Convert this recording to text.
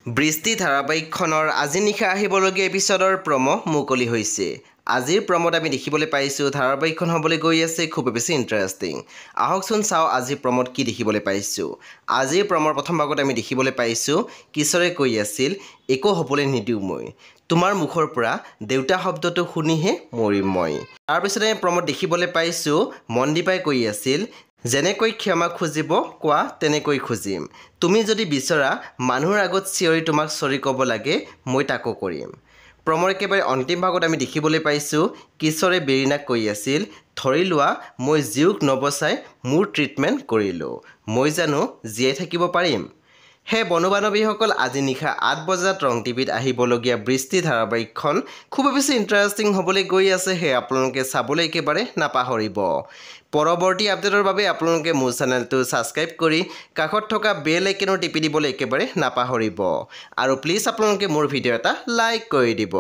বৃষ্টি ধাৰাবাহিকখনৰ আজি নিশা আহিবলগীয়া এপিছডৰ প্ৰমো মুকলি হৈছে। আজিৰ প্ৰমোত আমি দেখিবলৈ পাইছোঁ ধাৰাবাহিকখন হ'বলৈ গৈ আছে খুব বেছি ইণ্টাৰেষ্টিং। আহকচোন চাওঁ আজিৰ প্ৰমোত কি দেখিবলৈ পাইছোঁ। আজিৰ প্ৰমৰ প্ৰথম ভাগত আমি দেখিবলৈ পাইছোঁ কিশোৰে কৈ আছিল, একো হ'বলৈ নিদিওঁ মই, তোমাৰ মুখৰ পৰা দেউতা শব্দটো শুনিহে মৰিম মই। তাৰপিছতে আমি প্ৰমোত দেখিবলৈ পাইছোঁ মনদীপাই কৈ আছিল, যেনেকৈ ক্ষমা খুজিব কোৱা তেনেকৈ খুজিম, তুমি যদি বিচৰা মানুহৰ আগত চিঞৰি তোমাক চৰি ক'ব লাগে মই তাকো কৰিম। প্ৰমৰ একেবাৰে অন্তিম ভাগত আমি দেখিবলৈ পাইছোঁ কিশোৰে বেৰিনাক কৈ আছিল, ধৰি লোৱা মই জীউক নবচাই মোৰ ট্ৰিটমেণ্ট কৰিলোঁ, মই জানো জীয়াই থাকিব পাৰিম। হে বন্ধু বান্ধৱীসকল, আজি নিশা 8 বজাত ৰং টিভিত আহিবলগীয়া বৃষ্টি ধাৰাবাহিকখন খুব বেছি ইণ্টাৰেষ্টিং হ'বলৈ গৈ আছে। সেয়ে আপোনালোকে চাবলৈ একেবাৰে নাপাহৰিব। পৰৱৰ্তী আপডেটৰ বাবে আপোনালোকে মোৰ চেনেলটো ছাবস্ক্ৰাইব কৰি কাষত থকা বেল আইকনো টিপি দিবলৈ একেবাৰে নাপাহৰিব। আৰু প্লিজ আপোনালোকে মোৰ ভিডিঅ' এটা লাইক কৰি দিব।